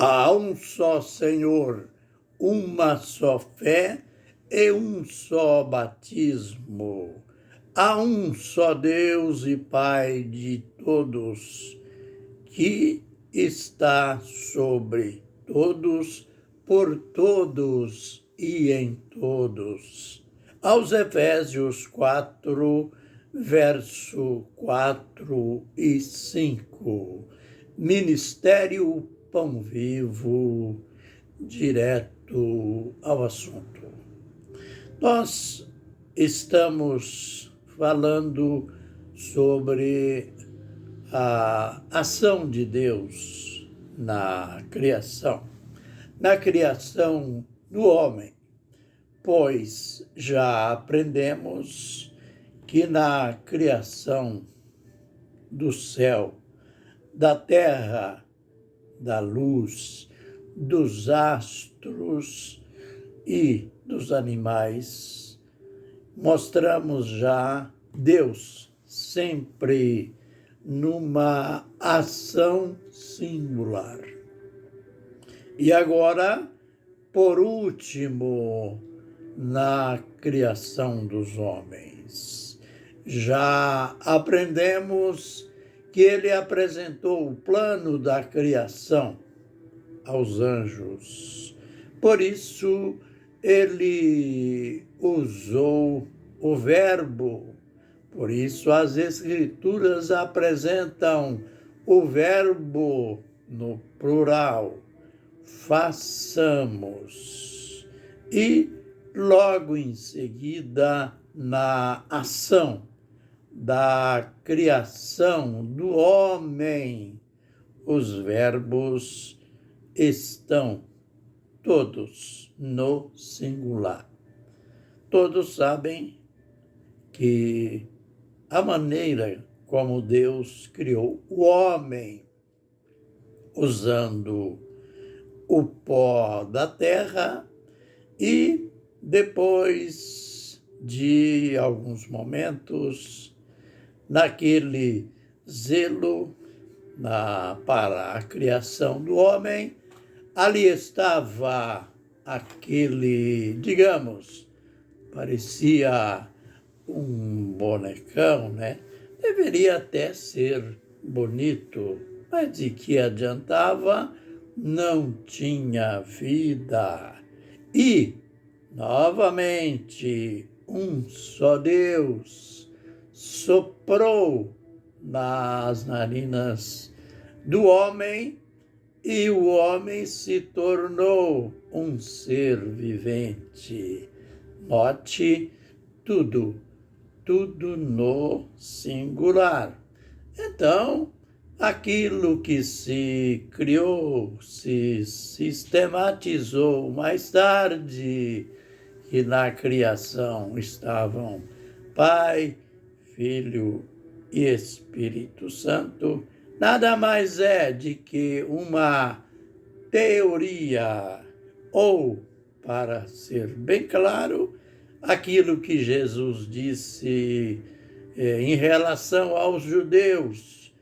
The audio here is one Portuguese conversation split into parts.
Há um só Senhor, uma só fé e um só batismo. Há um só Deus e Pai de todos, que está sobre todos, por todos e em todos. Aos Efésios 4, verso 4 e 5. Ministério Pão Vivo, direto ao assunto. Nós estamos falando sobre a ação de Deus na criação do homem, pois já aprendemos que na criação do céu, da terra, da luz, dos astros e dos animais, mostramos já Deus sempre numa ação singular. E agora, por último, na criação dos homens, já aprendemos que ele apresentou o plano da criação aos anjos. Por isso, ele usou o verbo. Por isso, as Escrituras apresentam o verbo no plural. Façamos. E, logo em seguida, na ação da criação do homem, os verbos estão todos no singular. Todos sabem que a maneira como Deus criou o homem, usando o pó da terra, e depois de alguns momentos, naquele zelo para a criação do homem, ali estava aquele, digamos, parecia um bonecão, né? Deveria até ser bonito, mas de que adiantava? Não tinha vida. E, novamente, um só Deus soprou nas narinas do homem e o homem se tornou um ser vivente. Note tudo no singular. Então, aquilo que se criou, se sistematizou mais tarde, que na criação estavam Pai, Filho e Espírito Santo, nada mais é de que uma teoria, ou, para ser bem claro, aquilo que Jesus disse em relação aos judeus,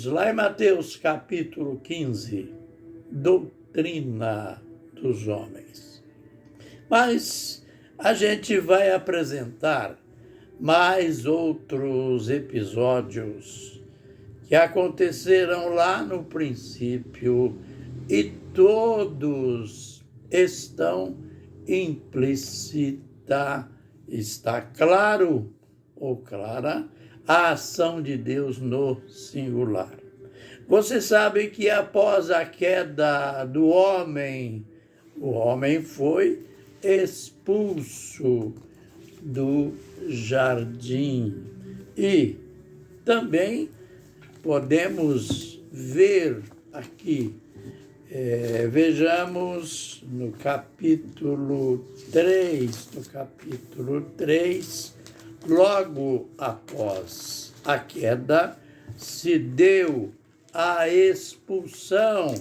lá em Mateus capítulo 15, doutrina dos homens. Mas a gente vai apresentar mais outros episódios que aconteceram lá no princípio e todos estão implícita, está claro ou clara, a ação de Deus no singular. Você sabe que após a queda do homem, o homem foi expulso do jardim. E também podemos ver aqui, vejamos no capítulo 3, logo após a queda, se deu a expulsão.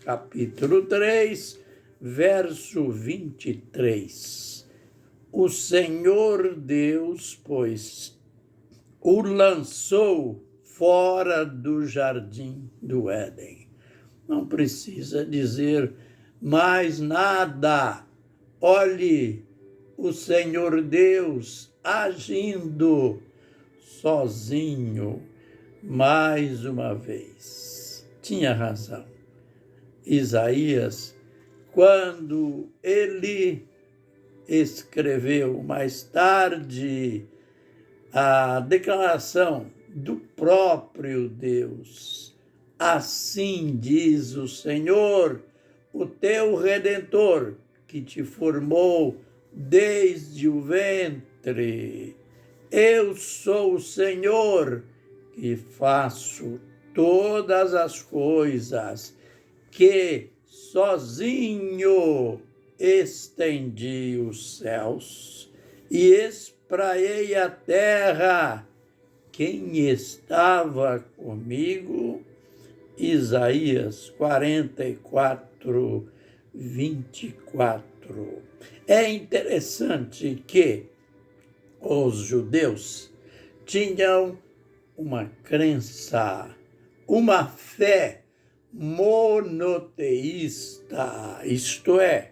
Capítulo 3, verso 23. O Senhor Deus, pois, o lançou fora do jardim do Éden, não precisa dizer mais nada. Olhe o Senhor Deus agindo sozinho mais uma vez. Tinha razão. Isaías, quando ele escreveu mais tarde a declaração do próprio Deus. Assim diz o Senhor, o teu Redentor, que te formou desde o ventre. Eu sou o Senhor, que faço todas as coisas, que sozinho estendi os céus e espraiei a terra. Quem estava comigo? Isaías 44, 24. É interessante que os judeus tinham uma crença, uma fé monoteísta, isto é,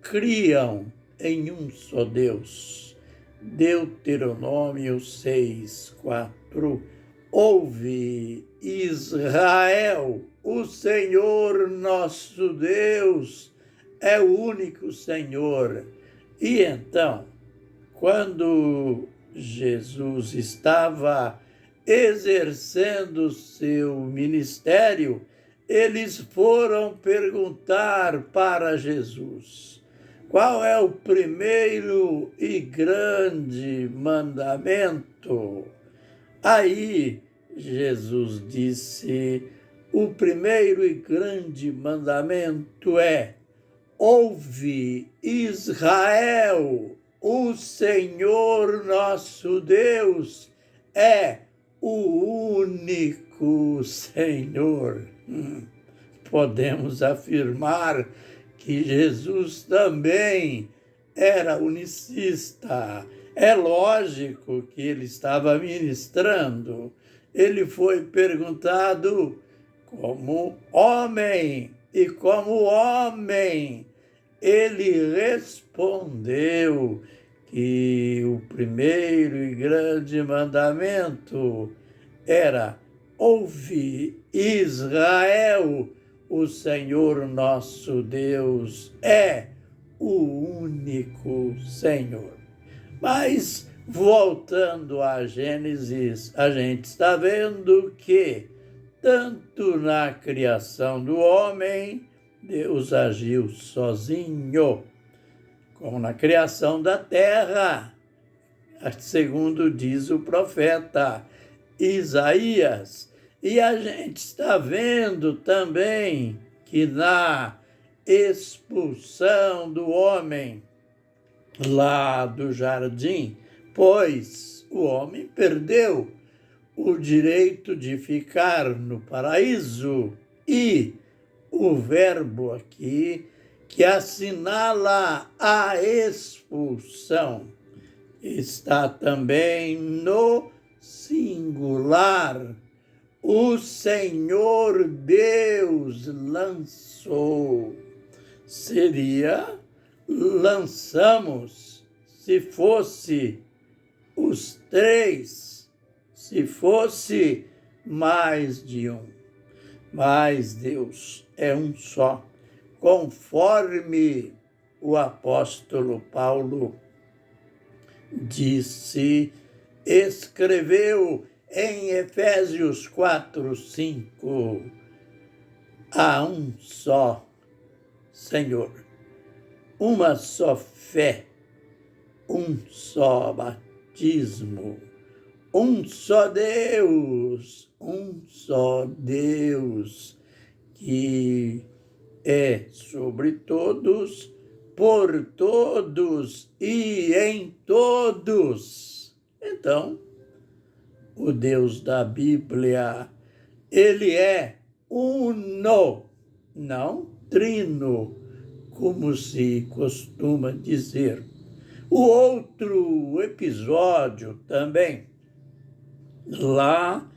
criam em um só Deus. Deuteronômio 6, 4. Ouve, Israel, o Senhor nosso Deus é o único Senhor. E então, quando Jesus estava exercendo seu ministério, eles foram perguntar para Jesus: qual é o primeiro e grande mandamento? Aí Jesus disse: o primeiro e grande mandamento é: ouve, Israel, o Senhor nosso Deus é o único Senhor. Podemos afirmar que Jesus também era unicista. É lógico que ele estava ministrando. Ele foi perguntado como homem, e como homem, ele respondeu que o primeiro e grande mandamento era: ouve, Israel, o Senhor nosso Deus é o único Senhor. Mas, voltando a Gênesis, a gente está vendo que, tanto na criação do homem, Deus agiu sozinho, como na criação da terra, segundo diz o profeta Isaías. E a gente está vendo também que na expulsão do homem lá do jardim, pois o homem perdeu o direito de ficar no paraíso, e o verbo aqui que assinala a expulsão está também no singular. O Senhor Deus lançou. Seria lançamos, se fosse os três, se fosse mais de um. Mas Deus é um só, conforme o apóstolo Paulo escreveu em Efésios 4, 5, há um só Senhor, uma só fé, um só batismo, um só Deus, que é sobre todos, por todos e em todos. Então, o Deus da Bíblia, ele é uno, não trino, como se costuma dizer. O outro episódio também, lá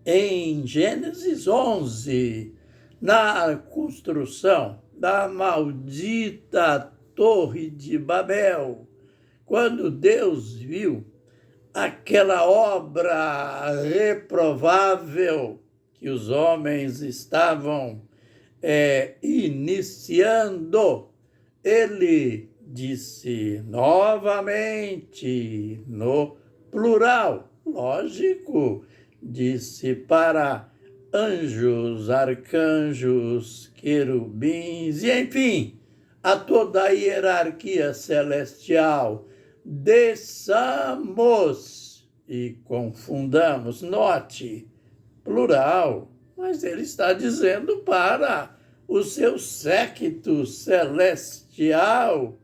em Gênesis 11, na construção da maldita Torre de Babel, quando Deus viu aquela obra reprovável que os homens estavam iniciando, ele disse novamente, no plural, lógico, disse para anjos, arcanjos, querubins, e enfim, a toda a hierarquia celestial, desçamos e confundamos. Note, plural, mas ele está dizendo para o seu séquito celestial,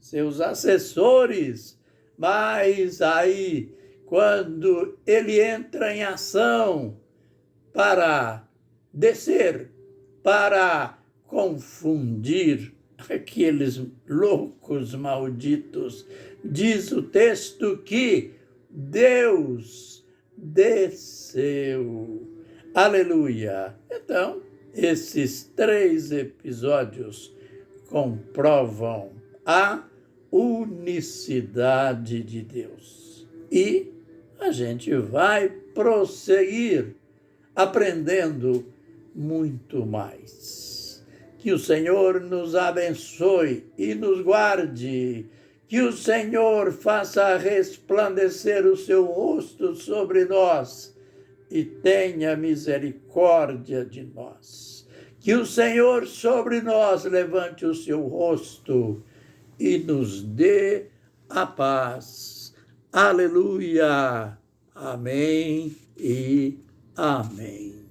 seus assessores. Mas aí, quando ele entra em ação para descer, para confundir aqueles loucos malditos, diz o texto que Deus desceu. Aleluia! Então, esses 3 episódios comprovam a unicidade de Deus. E a gente vai prosseguir aprendendo muito mais. Que o Senhor nos abençoe e nos guarde. Que o Senhor faça resplandecer o seu rosto sobre nós e tenha misericórdia de nós. Que o Senhor sobre nós levante o seu rosto e nos dê a paz. Aleluia. Amém e amém.